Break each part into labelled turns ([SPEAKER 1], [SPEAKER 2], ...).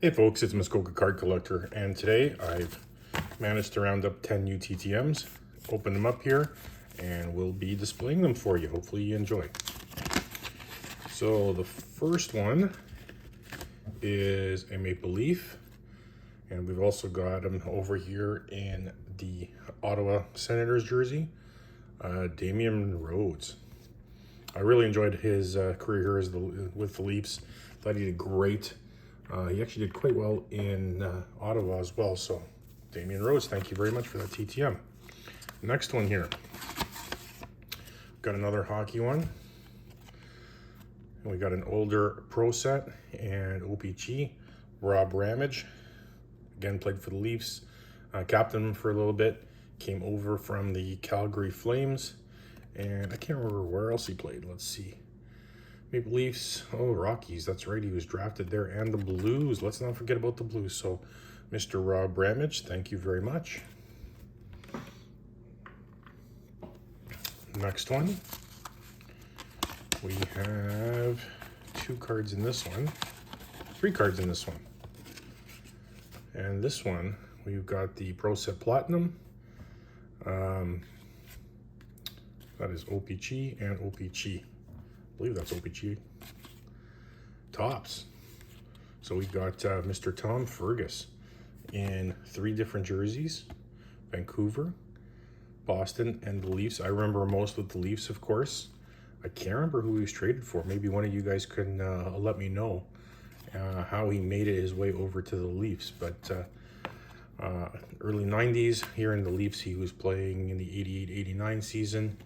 [SPEAKER 1] Hey folks, it's Muskoka Card Collector, and today I've managed to round up 10 new TTMs, open them up here, and we'll be displaying them for you. Hopefully you enjoy. So the first one is a Maple Leaf, and we've also got him over here in the Ottawa Senators jersey, Damian Rhodes. I really enjoyed his career here with the Leafs. Thought he did great. He actually did quite well in Ottawa as well. So, Damian Rhodes, thank you very much for that TTM. Next one here. Got another hockey one. And we got an older pro set and OPG. Rob Ramage. Again, played for the Leafs. Captained him for a little bit. Came over from the Calgary Flames. And I can't remember where else he played. Let's see. Maple Leafs, oh, Rockies, that's right, he was drafted there, and the Blues. Let's not forget about the Blues. So, Mr. Rob Ramage, thank you very much. Next one, we have 2 cards in this one, 3 cards in this one. And this one, we've got the Pro Set Platinum. That is OPG and OPG. I believe that's OPG. Tops. So we got Mr. Tom Fergus in 3 different jerseys. Vancouver, Boston, and the Leafs. I remember most with the Leafs, of course. I can't remember who he was traded for. Maybe one of you guys can let me know how he made it his way over to the Leafs. But early 90s, here in the Leafs, he was playing in the 88-89 season.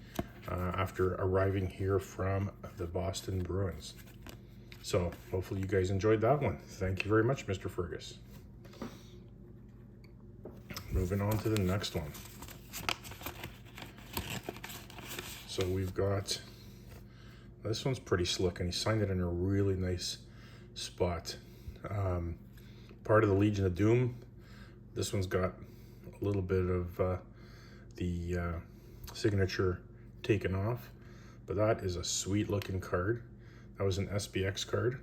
[SPEAKER 1] After arriving here from the Boston Bruins. So hopefully you guys enjoyed that one. Thank you very much, Mr. Fergus. Moving on to the next one. So we've got, this one's pretty slick, and he signed it in a really nice spot. Part of the Legion of Doom. This one's got a little bit of the signature taken off, but that is a sweet looking card. That was an SPX card.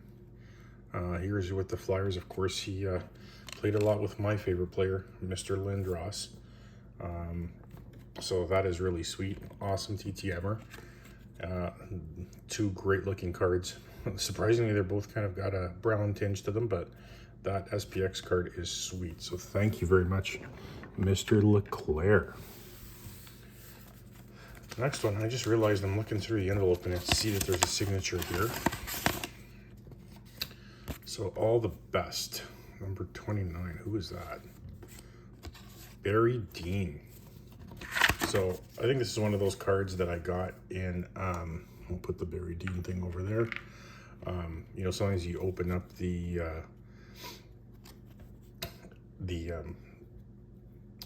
[SPEAKER 1] Here's with the Flyers. Of course, he played a lot with my favorite player, Mr. Lindros. So that is really sweet. Awesome TTMer. 2 great looking cards. Surprisingly, they're both kind of got a brown tinge to them, but that SPX card is sweet. So thank you very much, Mr. Leclerc. Next one, I just realized I'm looking through the envelope and I see that there's a signature here. So all the best. Number 29, who is that? Barry Dean. So I think this is one of those cards that I got in, we'll put the Barry Dean thing over there. You know, sometimes you open up the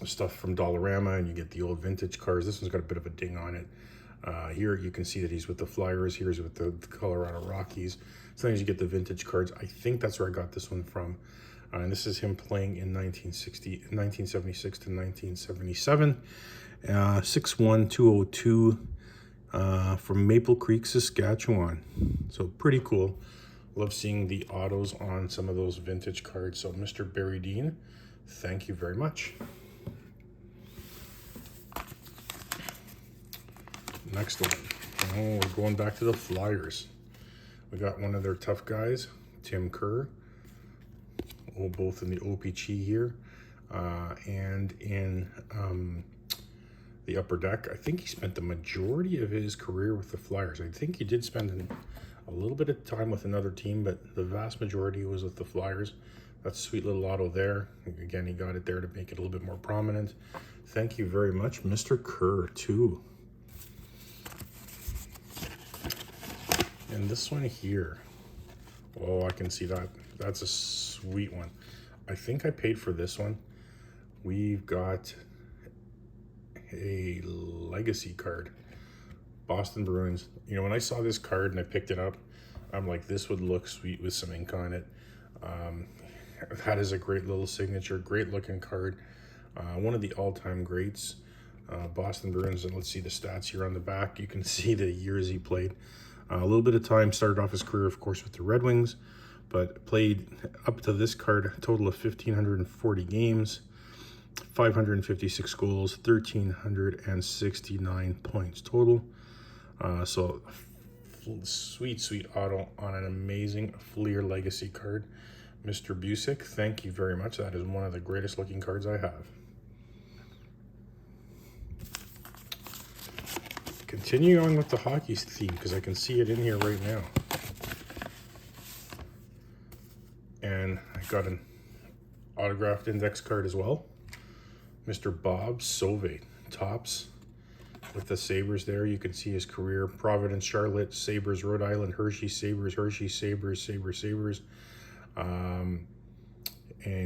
[SPEAKER 1] stuff from Dollarama and you get the old vintage cars. This one's got a bit of a ding on it. Here you can see that he's with the Flyers. Here's with the Colorado Rockies. Sometimes you get the vintage cards. I think that's where I got this one from. And this is him playing in 1976 to 1977. 6'1", 202 from Maple Creek, Saskatchewan. So pretty cool. Love seeing the autos on some of those vintage cards. So Mr. Barry Dean, thank you very much. Next one. Oh, we're going back to the Flyers. We got one of their tough guys, Tim Kerr. Oh, both in the OPG here and in the upper deck. I think he spent the majority of his career with the Flyers. I think he did spend a little bit of time with another team, but the vast majority was with the Flyers. That's a sweet little auto there. Again, he got it there to make it a little bit more prominent. Thank you very much, Mr. Kerr, too. And this one here, oh, I can see that. That's a sweet one. I think I paid for this one. We've got a legacy card, Boston Bruins. You know, when I saw this card and I picked it up, I'm like, this would look sweet with some ink on it. That is a great little signature, great looking card. One of the all-time greats. Boston Bruins, and let's see the stats here on the back. You can see the years he played. A little bit of time, started off his career, of course, with the Red Wings, but played up to this card a total of 1,540 games, 556 goals, 1,369 points total. So sweet auto on an amazing Fleer Legacy card. Mr. Busick, thank you very much. That is one of the greatest looking cards I have. Continue on with the hockey theme because I can see it in here right now. And I got an autographed index card as well. Mr. Bob Sauvé, Topps with the Sabres there. You can see his career. Providence, Charlotte, Sabres, Rhode Island, Hershey, Sabres, Sabres. And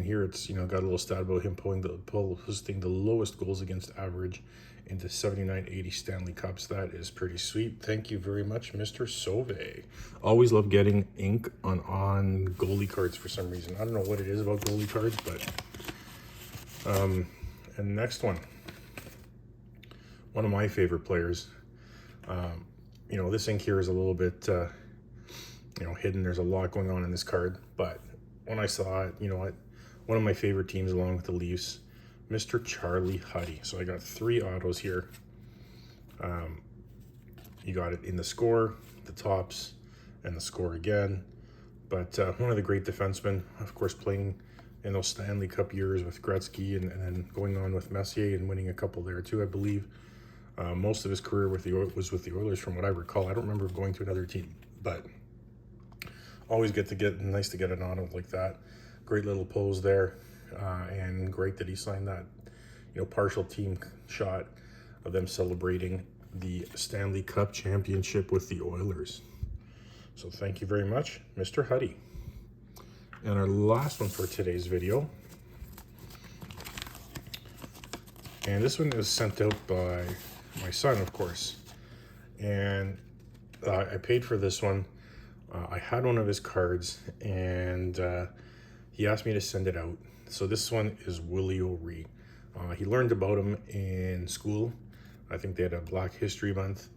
[SPEAKER 1] here it's, got a little stat about him posting the lowest goals against average into 79-80 Stanley Cups. That is pretty sweet. Thank you very much, Mr. Sauvé. Always love getting ink on goalie cards for some reason. I don't know what it is about goalie cards, but and next one of my favorite players. This ink here is a little bit hidden. There's a lot going on in this card, but when I saw it, one of my favorite teams along with the Leafs, Mr. Charlie Huddy. So I got 3 autos here. You got it in the score, the Topps, and the score again. But one of the great defensemen, of course, playing in those Stanley Cup years with Gretzky and then going on with Messier and winning a couple there too, I believe. Most of his career was with the Oilers from what I recall. I don't remember going to another team, but always nice to get an auto like that. Great little pose there, and great that he signed that, partial team shot of them celebrating the Stanley Cup championship with the Oilers. So thank you very much, Mr. Huddy. And our last one for today's video, and this one is sent out by my son, of course, and I paid for this one. I had one of his cards, and he asked me to send it out. So this one is Willie O'Ree. He learned about him in school. I think they had a Black History Month,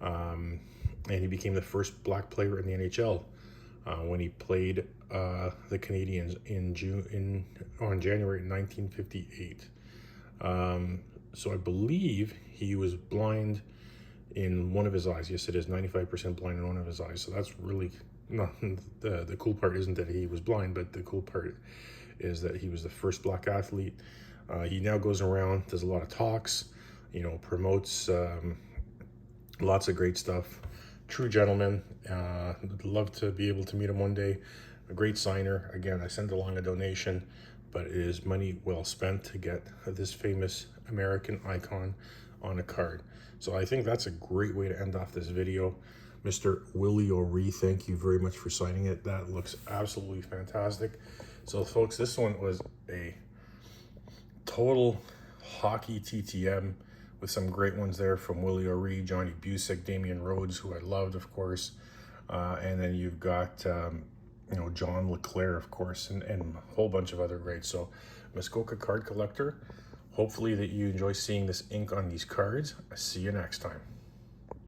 [SPEAKER 1] and he became the first black player in the NHL when he played the Canadiens on January 1958. So I believe he was blind in one of his eyes. Yes, it is 95% blind in one of his eyes. So that's really, no, the cool part isn't that he was blind, but the cool part is that he was the first black athlete. He now goes around, does a lot of talks, promotes lots of great stuff. True gentleman. Would love to be able to meet him one day. A great signer. Again, I sent along a donation, but it is money well spent to get this famous American icon on a card. So I think that's a great way to end off this video. Mr. Willie O'Ree, thank you very much for signing it. That looks absolutely fantastic. So folks, this one was a total hockey TTM with some great ones there from Willie O'Ree, Johnny Busick, Damian Rhodes, who I loved, of course. And then you've got, John LeClaire, of course, and a whole bunch of other greats. So Muskoka card collector, hopefully that you enjoy seeing this ink on these cards. See you next time.